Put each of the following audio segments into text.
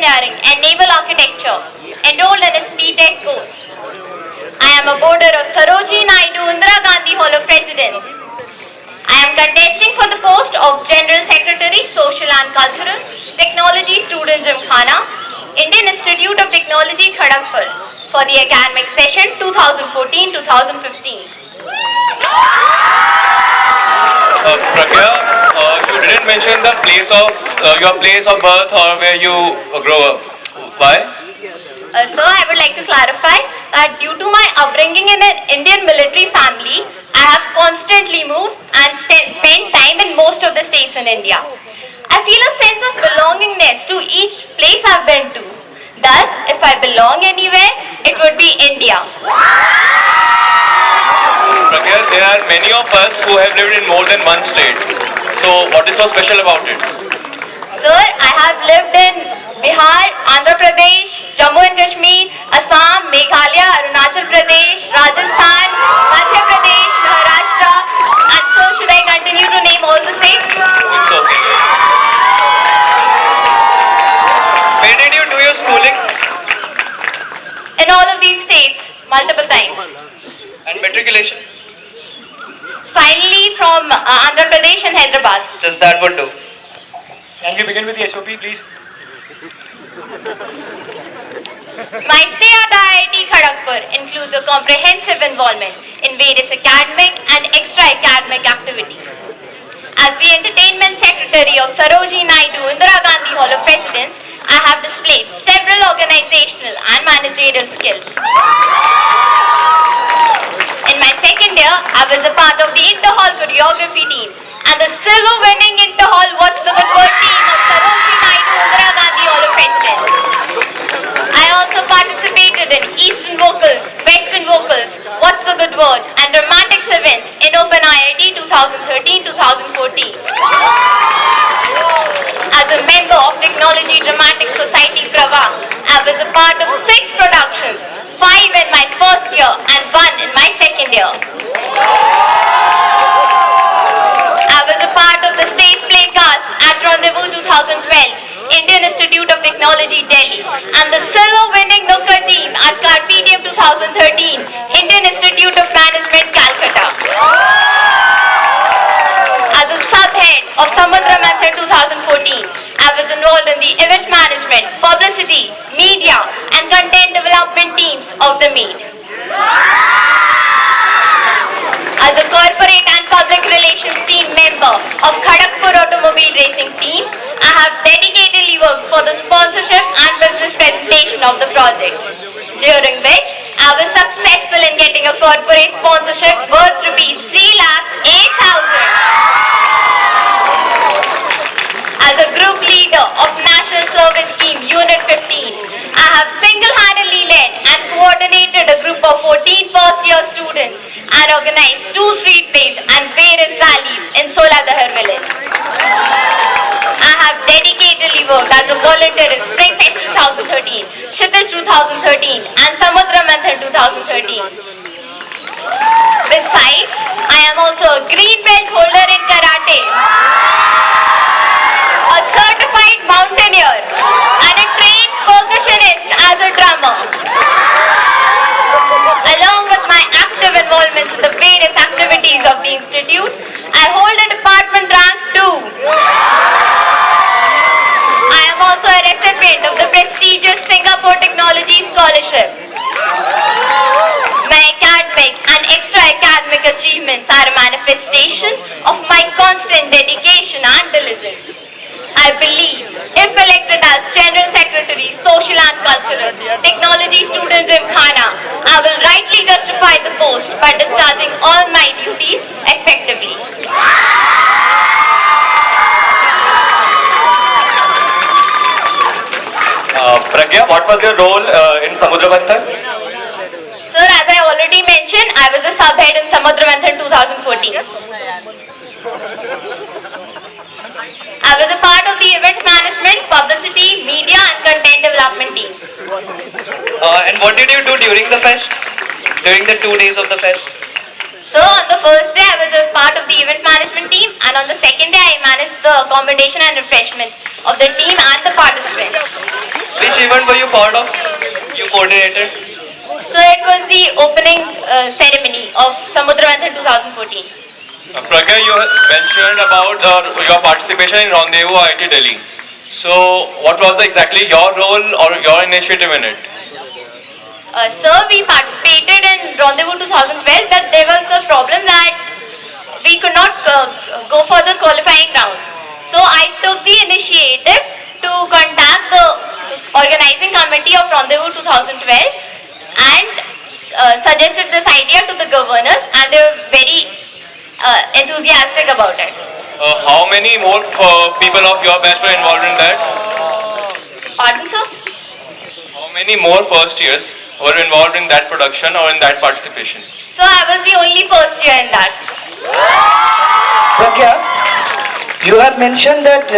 Engineering and Naval Architecture, enrolled in a BTech course. I am a boarder of Sarojini Naidu Indira Gandhi Hall of Residence. I am contesting for the post of General Secretary, Social and Cultural, Technology Student Gymkhana, Indian Institute of Technology, Kharagpur, for the academic session 2014-2015. Pragya, you didn't mention the place of your place of birth or where you grow up. Why? So I would like to clarify that due to my upbringing in an Indian military family, I have constantly moved and spent time in most of the states in India. I feel a sense of belongingness to each place I've been to. Thus, if I belong anywhere, it would be India. Pragya, there are many of us who have lived in more than one state. So, what is so special about it? Sir, I have lived in Bihar, Andhra Pradesh, Jammu and Kashmir, Assam, Meghalaya, Arunachal Pradesh, Rajasthan, Madhya Pradesh, Maharashtra, and so should I continue to name all the states? It's okay. Where did you do your schooling? In all of these states, multiple times. And matriculation? Finally from Andhra Pradesh and Hyderabad. Just that would do. Can we begin with the SOP, please? My stay at IIT Kharagpur includes a comprehensive involvement in various academic and extra-academic activities. As the Entertainment Secretary of Sarojini Naidu Indira Gandhi Hall of Residence, I have displayed several organizational and managerial skills. In my second year, I was a part of the Inter-Hall choreography team and the silver-winning Inter-Hall What's the Good Word team of Sarojini Naidu Indira Gandhi Hall of Residence. I also participated in Eastern Vocals, Western Vocals, What's the Good Word and Romantics events in Open IIT 2013-2014. As a member of Technology Dramatic Society Prava, I was a part of 6 productions, 5 in my first year and 1 in my second year. I was a part of the stage play cast at Rendezvous 2012, Indian Institute of Technology, Delhi, and the silver-winning Nukkad team at Carpedium 2013, Indian Institute of Management, Calcutta. As a sub-head of Samudra Manthan 2014, I was involved in the event management, publicity, media, and content development teams of the meet. As a corporate and public relations team member of Kharagpur Automobile Racing Team, I have dedicatedly worked for the sponsorship and business presentation of the project, during which I was successful in getting a corporate sponsorship worth rupees 3,08,000. As a group leader of National Service Scheme Unit 15, I have single-handedly led and coordinated a group of 14 first-year students and organized 2 street plays and various rallies in Soladhar village. I have dedicatedly worked as a volunteer in Springfest 2013, Kshitij 2013 and Samudra Manthan 2013. Besides, I am also a green belt holder in karate, a certified mountaineer, and a trained percussionist as a drummer. Along with my active involvement in the various activities of the Institute, I hold a department rank 2. I am also a recipient of the prestigious Singapore Technology Scholarship. My academic and extra-academic achievements are a manifestation of my constant dedication and diligence. I believe, if elected as General Secretary, Social and Cultural, Technology Student Gymkhana, I will rightly justify the post by discharging all my duties effectively. Pragya, what was your role in Samudra Manthan? Sir, as I already mentioned, I was a sub-head in Samudra Manthan 2014. I was a part of the event management, publicity, media and content development team. And what did you do during the fest? During the 2 days of the fest? So on the first day I was a part of the event management team and on the second day I managed the accommodation and refreshments of the team and the participants. Which event were you part of? You coordinated? So it was the opening ceremony of Samudra Manthan 2014. Pragya, you mentioned about your participation in Rendezvous IIT Delhi. So, what was exactly your role or your initiative in it? Sir, we participated in Rendezvous 2012, but there was a problem that we could not go for the qualifying rounds. So I took the initiative to contact the organizing committee of Rendezvous 2012 and suggested this idea to the governors, and they were very enthusiastic about it. How many more people of your batch were involved in that? Pardon, sir? How many more first years were involved in that production or in that participation? So I was the only first year in that. Pragya, you have mentioned that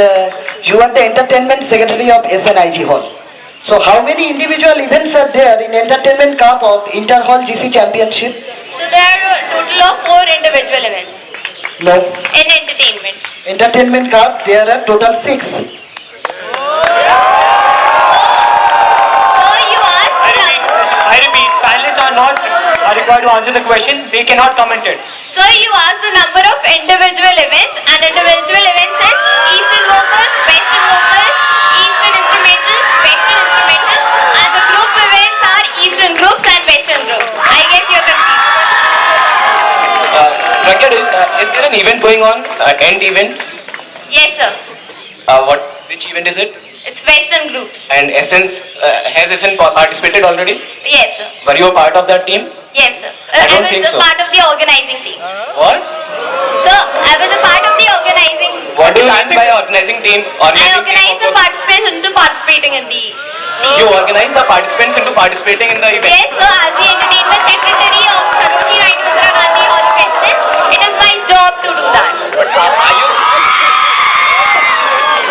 you are the entertainment secretary of SNIG Hall. So how many individual events are there in Entertainment Cup of Inter-Hall GC Championship? So there are a total of 4 individual events No. in entertainment. Entertainment Cup, there are total 6. So you asked I repeat, panelists are not required to answer the question. They cannot comment it. So you asked the number of individual events, and individual events is Eastern vocals, Western vocals, Eastern instrumentals, Western instrumentals, and the group events are Eastern groups and Western groups. I guess you're confused. Pragya, is there an event going on? End event? Yes, sir. Which event is it? It's Western groups. And Essence, has Essence participated already? Yes, sir. Were you a part of that team? Yes, sir. I don't was think a so. part of the organizing team. What? So I was a part of the organizing. What do you mean by organizing team? I organized the participants into participating in the team. You organize the participants into participating in the event? Yes, sir. As the entertainment secretary of Sarojini Naidu Indira Gandhi Hall of Presidents, it is my job to do that. But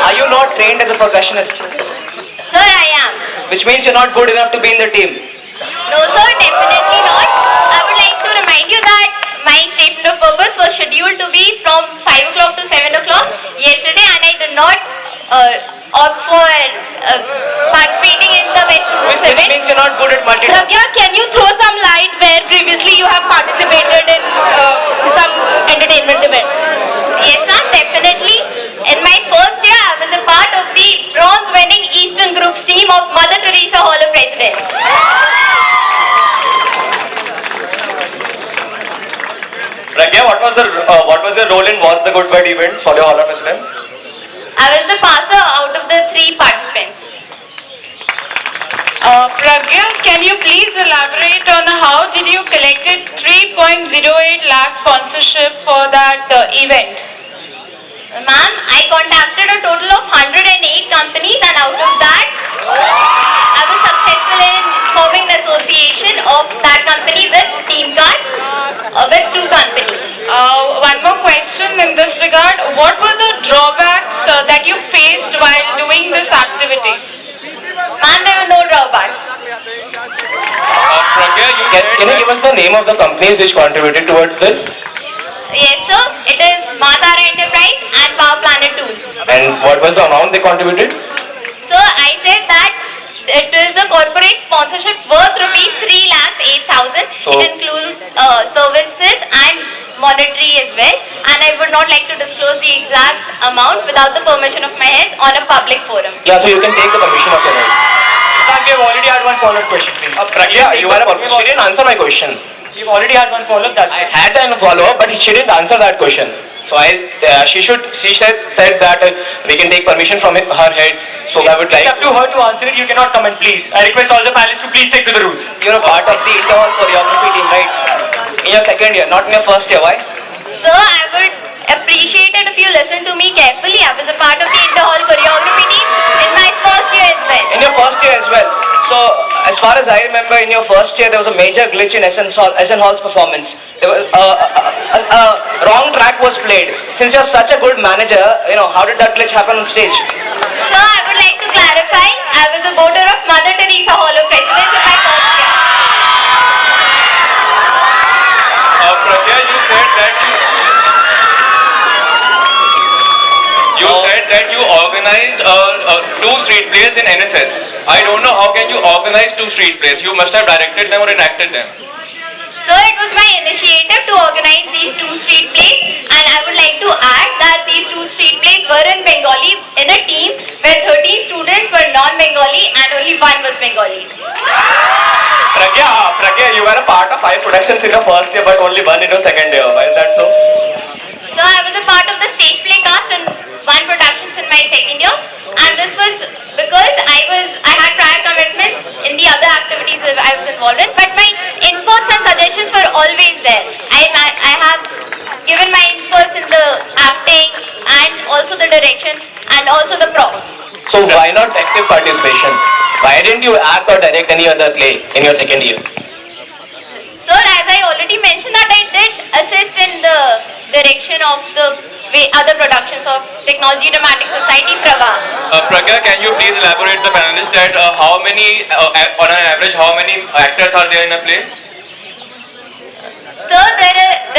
are you not trained as a percussionist? Sir, I am. Which means you're not good enough to be in the team. No, sir, definitely not. I would like to remind you that my statement of purpose was scheduled to be from 5 o'clock to 7 o'clock yesterday, and I did not opt for participating in the Western Groups Which event. means you're not good at multitasking. Pragya, can you throw some light where previously you have participated in some entertainment event? Yes, ma'am, definitely. In my first year, I was a part of the bronze-winning Eastern Groups team of Mother Teresa Hall of Presidents. Pragya, what was your role in What's the Good Word event for your Hall of Presidents? I was the passer out of the 3 participants. Pragya, can you please elaborate on how did you collected 3.08 lakh sponsorship for that event? Ma'am, I contacted a total of 108 companies, and out of that, I was successful in forming an association of that company with Team Card, with 2 companies. One more question in this regard. What were the drawbacks that you faced while doing this activity? Ma'am, there were no drawbacks. Pragya, you said Can you give us the name of the companies which contributed towards this? Yes, sir. It is Matara Enterprise and Power Planet Tools. And what was the amount they contributed? So I said that it is a corporate sponsorship worth rupees 3,08,000. So- It includes services and monetary as well. And I would not like to disclose the exact amount without the permission of my head on a public forum. Yeah, so you can take the permission of your head. Sushant, we have already had one follow-up question, please. Pragya, you are a she didn't answer my question. We've already had one follow-up. That's I it. had a follow-up, but she didn't answer that question. So she said that we can take permission from her head. So I would It's like. up to her to answer it. You cannot comment, please. I request all the panelists to please stick to the rules. You're a part of the Inter-Hall choreography team, right? In your second year, not in your first year. Why? Sir, I would appreciate it if you listen to me carefully. I was a part of the Inter-Hall choreography team in my first year as well. In your first year as well. So, as far as I remember, in your first year, there was a major glitch in SN Hall's performance. There was a wrong track was played. Since you're such a good manager, how did that glitch happen on stage? Sir, I would like to clarify. I was a voter of Mother Teresa Hall of Presidents in my first year. Pragya, you said that you organized a two street plays in NSS. I don't know how can you organize two street plays. You must have directed them or enacted them. So it was my initiative to organize these two street plays, and I would like to add that these two street plays were in Bengali in a team where 30 students were non-Bengali and only one was Bengali. Pragya, you were a part of 5 productions in your first year but only 1 in your second year. Why is that so? So I was a part of the stage play cast in 1 productions in my second year, and this was because I had prior commitments in the other activities that I was involved in, but my inputs and suggestions were always there. I have given my inputs in the acting and also the direction and also the props. So why not active participation? Why didn't you act or direct any other play in your second year? Sir, as I already mentioned that I did assist in the direction of the other productions of Technology Dramatic Society, Prava. Pragya, can you please elaborate the panelists that how many, on an average, how many actors are there in a play? Sir, there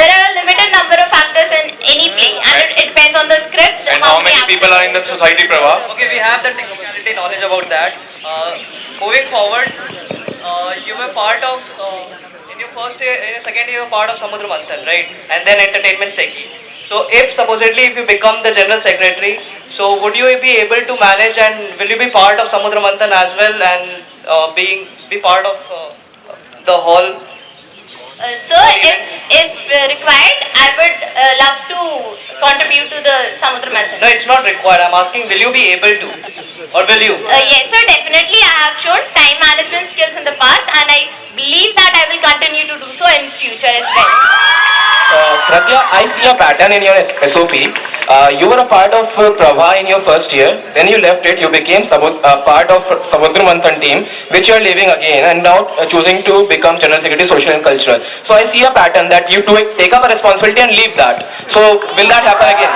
are a limited number of actors in any play, and it depends on the script. And how many people are in the society, Prava? Okay, we have the technicality knowledge about that. Moving forward, you were part of, in your first year, in your second year, you were part of Samudra Manthan, right? And then Entertainment Seki. So if supposedly if you become the general secretary, so would you be able to manage and will you be part of Samudra Manthan as well and be part of the hall? Sir, if required, I would love to contribute to the Samudra Manthan. No, it's not required. I'm asking, will you be able to? Or will you? Yes, sir, definitely. I have shown time management skills in the past, and I believe that I will continue to do so in future as well. Pragya, I see a pattern in your SOP. You were a part of Prava in your first year, then you left it, you became part of Samudra Manthan team, which you are leaving again and now choosing to become General Secretary Social and Cultural. So I see a pattern that you take up a responsibility and leave that. So will that happen again?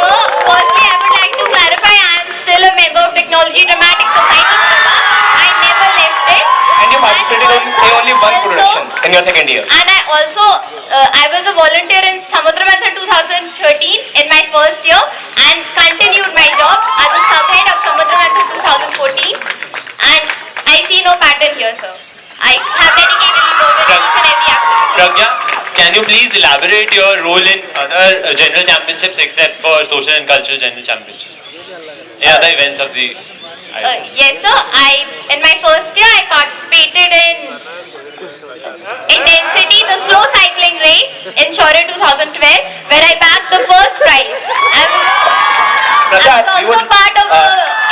So, firstly, I would like to clarify, I am still a member of Technology Dramatic Society, Prava. I never left it. And you participated in only one production in your second year. And I also, I was a volunteer in Samudra Manthan 2013 in my first year and continued my job as a subhead of Samudra Manthan 2014. And I see no pattern here, sir. I have dedicatedly worked in each and every activity. Pragya, can you please elaborate your role in other general championships except for social and cultural general championships? In other events of the... Yes, sir. In my first year, I participated in Intensity, the slow cycling race in Shore 2012, where I bagged the first prize. I was also part of the...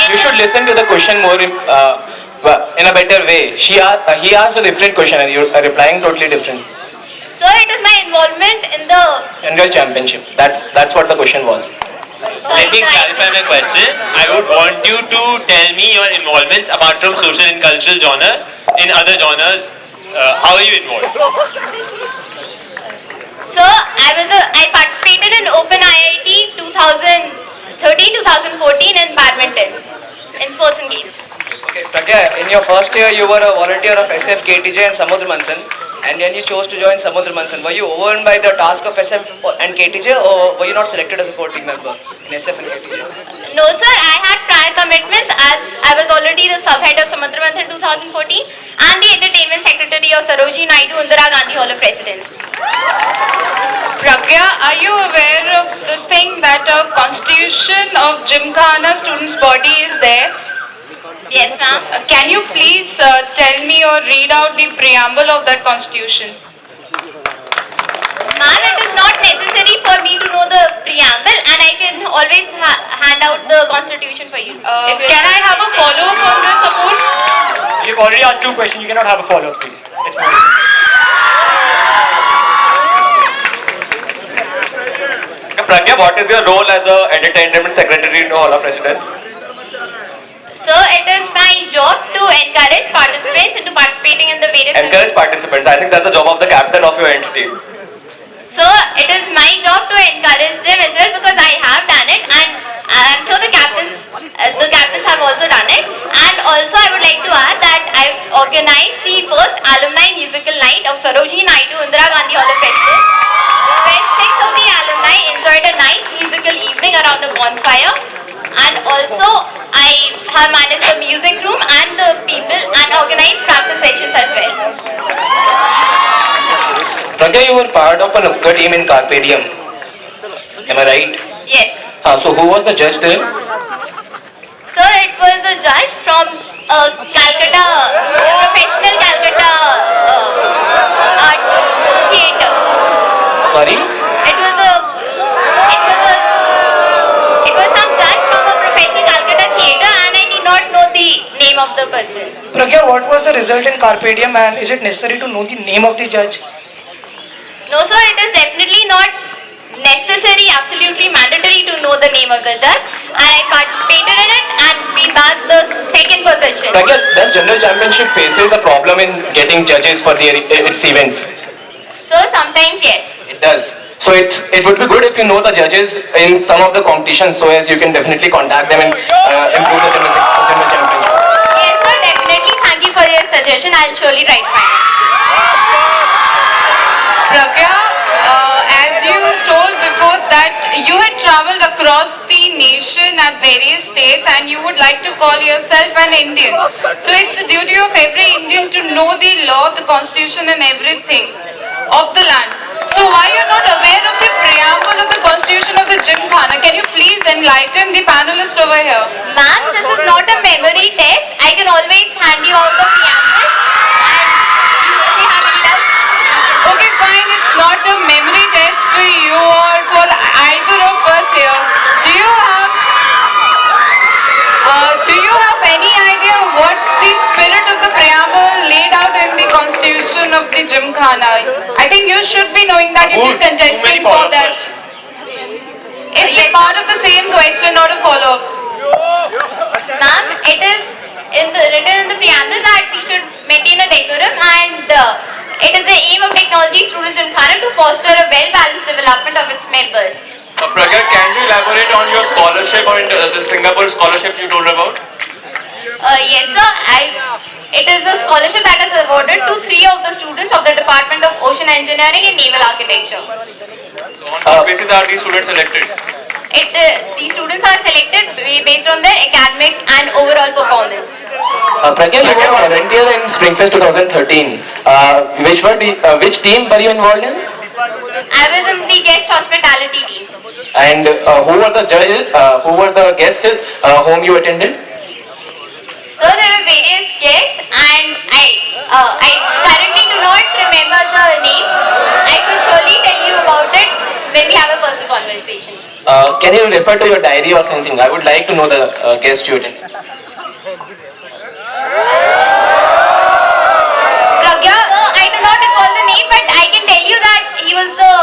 You should listen to the question more in a better way. He asked a different question and you are replying totally different. Sir, it is my involvement in the... General championship. That's what the question was. Let me clarify my question. I would want you to tell me your involvements apart from social and cultural genre. In other genres, how are you involved? Sir, I participated in Open IIT 2013-2014 in badminton, in sports and games. Okay, Pragya, in your first year you were a volunteer of SF, KTJ and Samudra Manthan, and then you chose to join Samudra Manthan. Were you overwhelmed by the task of SF and KTJ, or were you not selected as a core team member in SF and KTJ? No, sir, I had prior commitments as I was already the subhead of Samudra Manthan 2014 and the entertainment secretary of Sarojini Naidu Indira Gandhi Hall of Presidents. Pragya, are you aware of this thing that a constitution of Gymkhana students' body is there? Yes, ma'am. Can you please tell me or read out the preamble of that constitution? Ma'am, it is not necessary for me to know the preamble, and I can always hand out the constitution for you. Can I have a follow-up on this, Apur? You've already asked 2 questions, you cannot have a follow-up, please. Let's move on. Pragya, what is your role as a entertainment secretary in the Hall of Presidents? Sir, it is my job to encourage participants into participating in the various... Encourage participants. I think that's the job of the captain of your entity. Sir, it is my job to encourage them as well because I have done it, and I'm sure the captains have also done it. And also I would like to add that I've organized the first alumni musical night of Sarojini Naidu Indira Gandhi Hall of Presidents, where 6 of the alumni enjoyed a nice musical evening around a bonfire. And also I have managed the music room and the people and organized practice sessions as well. Pragya, you were part of an Upka team in Carpe Diem. Am I right? Yes. So who was the judge there? So it was a judge from Calcutta, professional Calcutta art theatre. Sorry? It was some judge from a professional Calcutta theatre, and I did not know the name of the person. Pragya, what was the result in Carpe Diem, and is it necessary to know the name of the judge? No, sir, it is definitely not necessary, absolutely mandatory to know the name of the judge, and I participated in it and we bagged the second position. Pragya, does General Championship faces a problem in getting judges for its events? So sometimes yes. It does. So it would be good if you know the judges in some of the competitions, so as you can definitely contact them and improve the General Championship. Yes, sir, definitely. Thank you for your suggestion. I'll surely try to find it. Pragya, as you told before that you had traveled across the nation at various states and you would like to call yourself an Indian. So it's the duty of every Indian to know the law, the constitution and everything of the land. So why you're not aware of the preamble of the constitution of the Gymkhana? Can you please enlighten the panelist over here? Ma'am, this is not a memory test. I can always hand you out the preamble and you have any doubts? Okay, fine. It's not a memory test for you or for either of us here. Do you have any idea what's the spirit of the preamble laid out in the constitution of the Gymkhana? I think you should be knowing that if you're contesting for that. Is it part of the same question or a follow-up? Ma'am, it is written in the preamble that we should maintain a decorum and it is the aim of Technology Students Gymkhana to foster a well-balanced development of its members. Pragya, can you elaborate on your scholarship or the Singapore scholarship you told about? Yes, sir. It is a scholarship that is awarded to 3 of the students of the Department of Ocean Engineering and Naval Architecture. So on what basis are these students selected? These students are selected based on their academic and overall performance. Pragya, you were a volunteer in Springfest 2013. Which team were you involved in? I was in the guest hospitality team. And who were the judges? Who were the guests whom you attended? So there were various guests and I currently do not remember the names. I could surely tell you about it when we have a personal conversation. Can you refer to your diary or something? I would like to know the guest you attended. Pragya, I do not recall the name, but I can tell you that he was a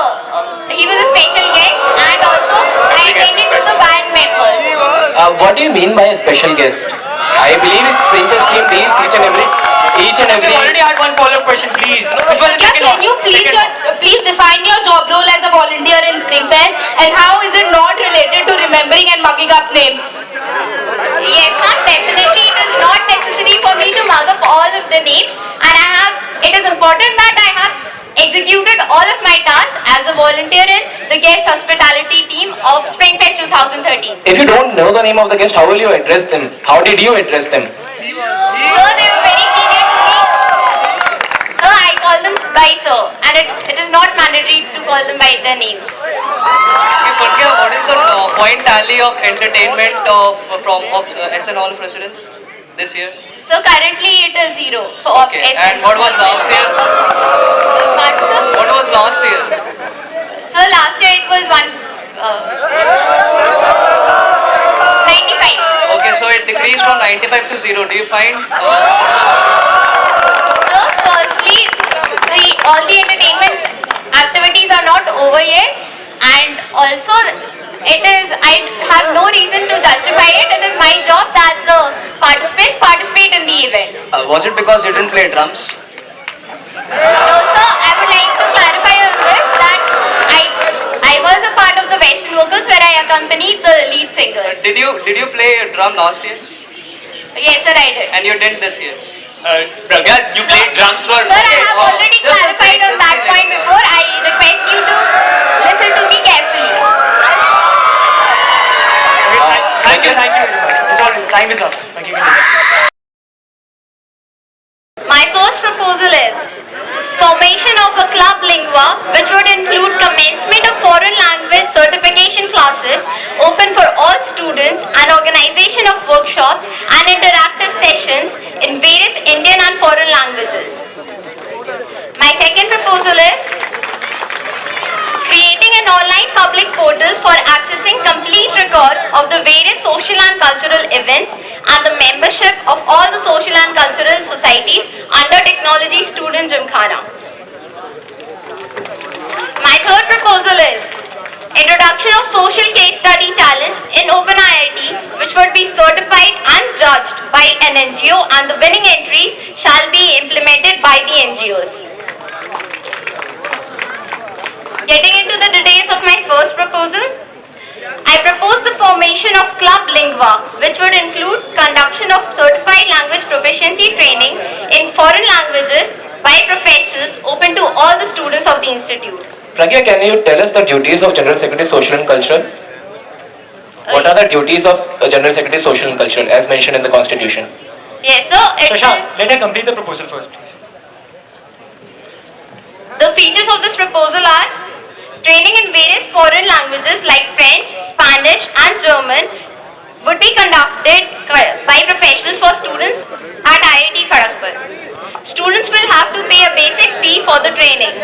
special guest and also I attended to the band members. What do you mean by a special guest? I believe it's Springfest team deals each and every. We already had one follow-up question, please. This was the second one. Can you please define your job role as a volunteer in Springfest and how is it not related to remembering and mugging up names? Yes, ma'am, definitely it is not necessary for me to mug up all of the names and it is important that I have executed all of my tasks as a volunteer in the guest hospitality team of Springfest 2013. If you don't know the name of the guest, how will you address them? How did you address them? So they were very senior to me. So I call them by sir and it is not mandatory to call them by their names. Okay, Pragya, what is the point tally of entertainment of SN Hall residents this year? So currently it is 0 for Okay, and what was last year? What was last year? So last year it was 95. Okay, so it decreased from 95 to 0. Do you find? So firstly, all the entertainment activities are not over yet, and also I have no reason to justify it. It is my job that the participants participate in the event. Was it because you didn't play drums? No, sir, I would like to clarify on this that I was a part of the Western vocals where I accompanied the lead singers. Did you play a drum last year? Yes, sir, I did. And you didn't this year? Pragya, you played drums for... Sir, I have already clarified on that point before. I request you to listen to me carefully. Thank you very much. It's all Sorry, time is up. Thank you. My first proposal is formation of a club lingua which would include commencement of foreign language certification classes open for all students and organization of workshops and interactive sessions in various Indian and foreign languages. My second proposal is creating an online public portal for accessing complete records of the various social and cultural events and the membership of all the social and cultural societies under Technology Student Gymkhana. My third proposal is introduction of social case study challenge in Open IIT, which would be certified and judged by an NGO, and the winning entries shall be implemented by the NGOs. Getting into the details of my first proposal, I propose the formation of Club Lingua, which would include conduction of certified language proficiency training in foreign languages by professionals open to all the students of the institute. Pragya, can you tell us the duties of General Secretary Social and Cultural? What are the duties of General Secretary Social and Cultural as mentioned in the Constitution? Yes, so it Shashank, is, let her complete the proposal first, please. the features of this proposal are training in various foreign languages like French, Spanish and German would be conducted by professionals for students at IIT Kharagpur. Students will have to pay a basic fee for the training.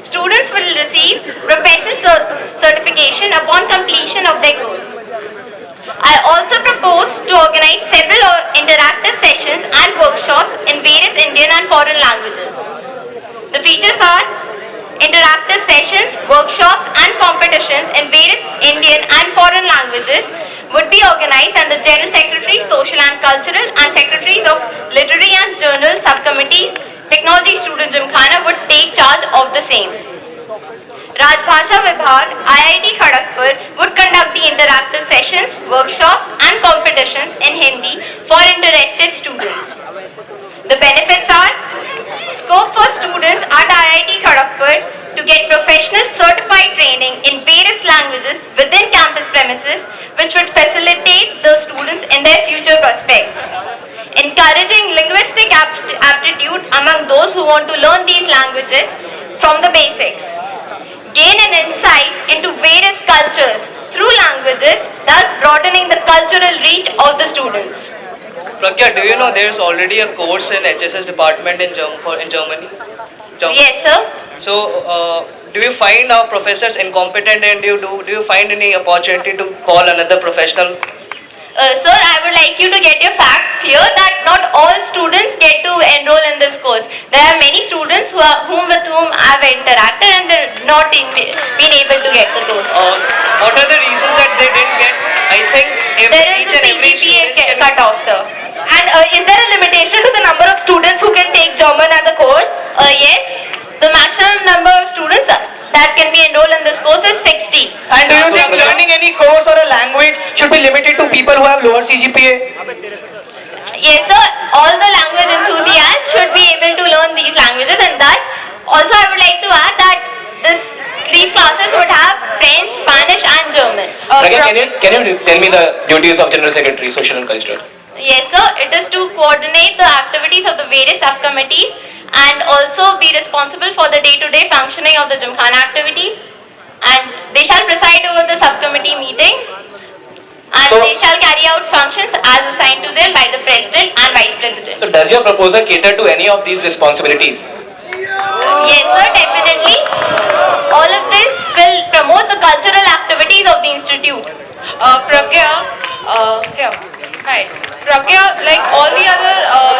Students will receive professional certification upon completion of their course. I also propose to organize several interactive sessions and workshops in various Indian and foreign languages. The features are interactive sessions, workshops and competitions in various Indian and foreign languages would be organized, and the General Secretary, Social and Cultural and Secretaries of Literary and Journal Subcommittees, Technology Student Gymkhana would take charge of the same. Rajbhasha Vibhag, IIT Kharagpur would conduct the interactive sessions, workshops and competitions in Hindi for interested students. The benefits are scope for students at IIT Kharagpur to get professional certified training in various languages within campus premises, which would facilitate the students in their future prospects. Encouraging linguistic aptitude among those who want to learn these languages from the basics. Gain an insight into various cultures through languages, thus broadening the cultural reach of the students. Pragya, do you know there is already a course in HSS department in Germany? Yes, sir. So, do you find our professors incompetent, and do you find any opportunity to call another professional? Sir, I would like you to get your facts clear that not all students get to enroll in this course. There are many students with whom I have interacted and they're not been able to get the course. What are the reasons that they didn't get? I think There is each a and every PGPA student cut off, sir. And is there a limitation to the number of students who can take German as a course? Yes, the maximum number of students that can be enrolled in this course is 60. And do you think learning any course or a language should be limited to people who have lower CGPA? Yes, sir. All the language enthusiasts should be able to learn these languages, and thus also I would like to add that these classes would have French, Spanish and German. Pragya, can you tell me the duties of General Secretary Social and Cultural? Yes, sir. It is to coordinate the activities of the various subcommittees and also be responsible for the day-to-day functioning of the Gymkhana activities. And they shall preside over the subcommittee meetings, and they shall carry out functions as assigned to them by the President and Vice President. So does your proposal cater to any of these responsibilities? Yes, sir, definitely. All of this will promote the cultural activities of the institute. Hi. Pragya, like all the other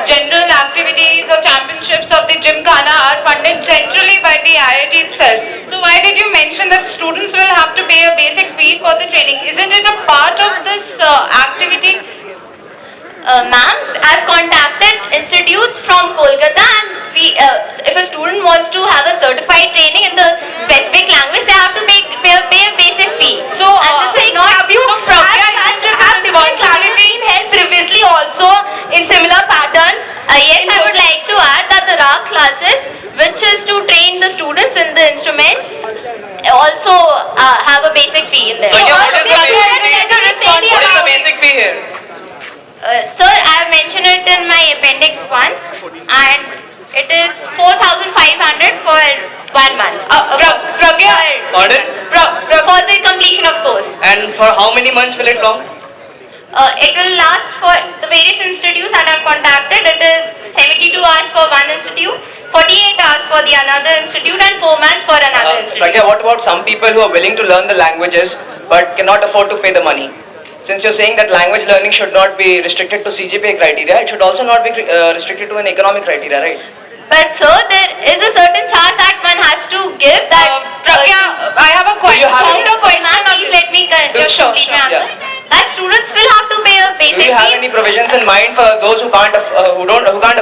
general activities or championships of the Gymkhana are funded centrally by the IIT itself. So why did you mention that students will have to pay a basic fee for the training? Isn't it a part of this activity? Ma'am, I've contacted institutes from Kolkata, and if a student wants to have a certified training in the specific language, they have to pay a basic fee. So, this is not so Pragya, isn't it a responsibility? Held previously also in similar pattern. Yes, I would like to add that the RAG classes, which is to train the students in the instruments, also have a basic fee in there. So, what is the Pragya, isn't it a basic fee here? Sir, I have mentioned it in my appendix 1 and it is 4,500 for 1 month. Pragya, Pardon? For the completion of course. And for how many months will it long? It will last for the various institutes that I have contacted. It is 72 hours for one institute, 48 hours for the another institute and 4 months for another institute. Pragya, what about some people who are willing to learn the languages but cannot afford to pay the money? Since you're saying that language learning should not be restricted to CGPA criteria, it should also not be restricted to an economic criteria, right? But sir, there is a certain charge that one has to give that. Pragya, I have a question. have any- Counter question Ma'am, on please this. let me Yeah, sure, complete sure. my answer. Yeah. That students will have to pay a basic Do you have fee. any provisions in mind for those who can't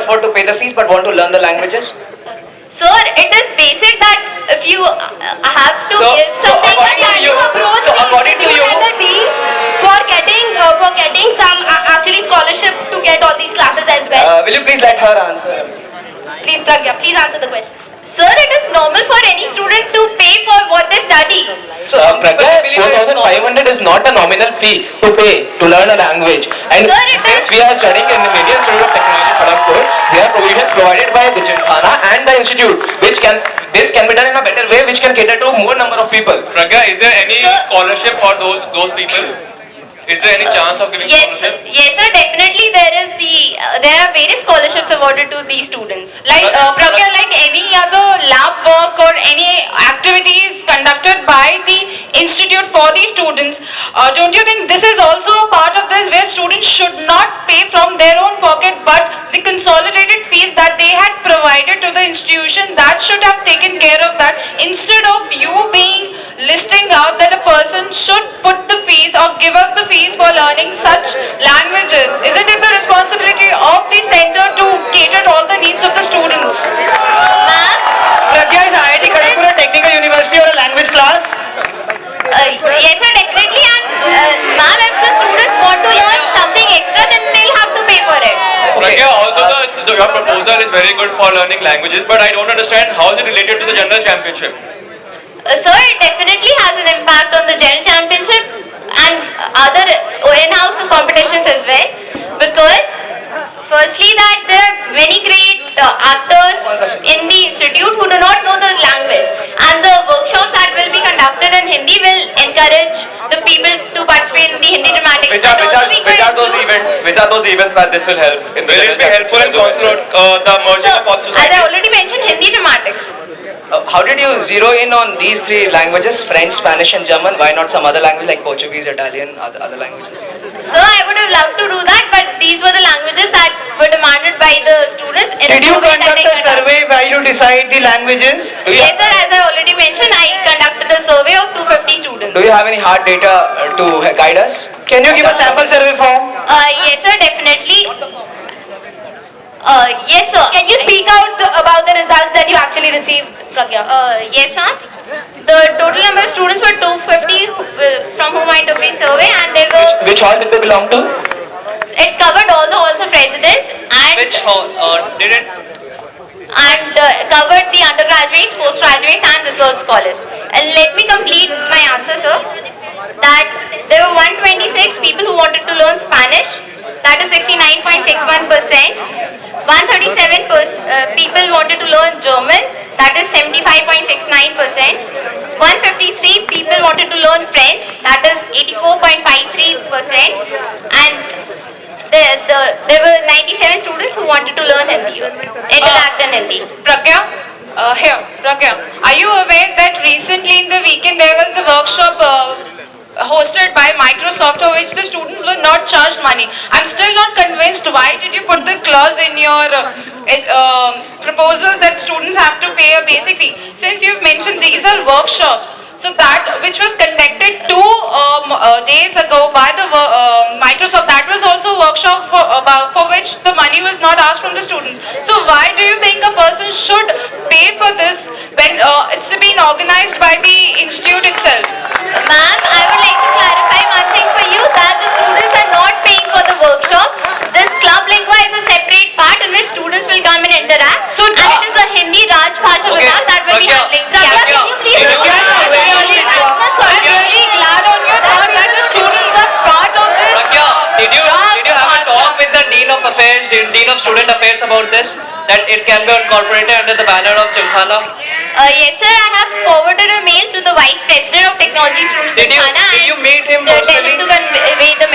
afford to pay the fees but want to learn the languages? Sir, it is basic that if you have to So- give so something according that to you- approach so the according to institute you- and the dean for getting some actually scholarship to get all these classes as well. Will you please let her answer? Please, Pragya, please answer the question. Sir, it is normal for any student to pay for what they study. So some people Pragya, believe it's normal. 4,500 is not a nominal fee to pay to learn a language. And Sir, it since is- we are studying in the Indian Institute of Technology, Kharagpur, there are provisions provided by the Gymkhana and the institute, this can be done in a better way, which can cater to more number of people. Pragya, is there any Sir- scholarship for those people? Is there any chance of giving scholarship? Yes, sir. Definitely, there are various scholarships awarded to these students. Like Pragya, like any other lab work or any activities conducted by the institute for these students, don't you think this is also a part of this where students should not pay from their own pocket but the consolidated fees that they had provided to the institution that should have taken care of that instead of you being listing out that a person should put the fees or give up the fees for learning such languages? Isn't it the responsibility of the center to cater to all the needs of the students? Ma'am, Pragya, is IIT Kharagpur a technical university or a language class? yes, sir. Definitely, and ma'am, if the students want to learn something extra, then they'll have to pay for it. Pragya, also your proposal is very good for learning languages, but I don't understand how is it related to the general championship? Sir, it definitely has an impact on the general championship and other in-house competitions as well. Because firstly, that there are many great actors in the institute who do not know the language, and the workshops that will be conducted in Hindi will encourage the people to participate in the Hindi dramatics. Which are those events? Which are those events where this will help? Will it be helpful in the merging of all As I societies? already mentioned, Hindi dramatics. How did you zero in on these three languages, French, Spanish and German? Why not some other language like Portuguese, Italian, other languages? So I would have loved to do that, but these were the languages that were demanded by the students. In Did the you survey that conduct I a conducted. survey where you decide the languages? Yes, sir. As I already mentioned, I conducted a survey of 250 students. Do you have any hard data to guide us? Can you give a sample survey form? Yes, sir. Definitely. Yes, sir. Can you speak out about the results that you actually received, Pragya? Yes, ma'am. The total number of students were 250 from whom I took the survey, and they were. Which hall did they belong to? It covered all the halls of residence and. Which hall did it? And covered the undergraduates, postgraduates and research scholars. And let me complete my answer, sir. That there were 126 people who wanted to learn Spanish, that is 69.61%. 137 people wanted to learn German, that is 75.69%. 153 people wanted to learn French, that is 84.53%. And there were 97 students who wanted to learn Hindi, interact in Hindi. Pragya, Pragya, are you aware that recently in the weekend there was a workshop hosted by Microsoft for which the students were not charged money? I'm still not convinced why did you put the clause in your proposals that students have to pay a basic fee, since you've mentioned these are workshops. So that which was conducted 2 days ago by the Microsoft, that was also a workshop for which the money was not asked from the students. So why do you think a person should pay for this when it's been organized by the institute itself? Ma'am, I would like to clarify one thing for you, that the students are not paying for the workshop. This Club Lingua is a separate part in which students will come and interact. So, and it is the Hindi Raj Bhasha Vibhag that will be Pragya, handling. Pragya, Can you please I'm really glad on your thought that the students are part of this. Pragya, did you have a talk with about this, that it can be incorporated under the banner of Gymkhana? Yes, sir. I have forwarded a mail to the Vice President of Technology Students Did Gymkhana you and meet him tell personally? him to convey the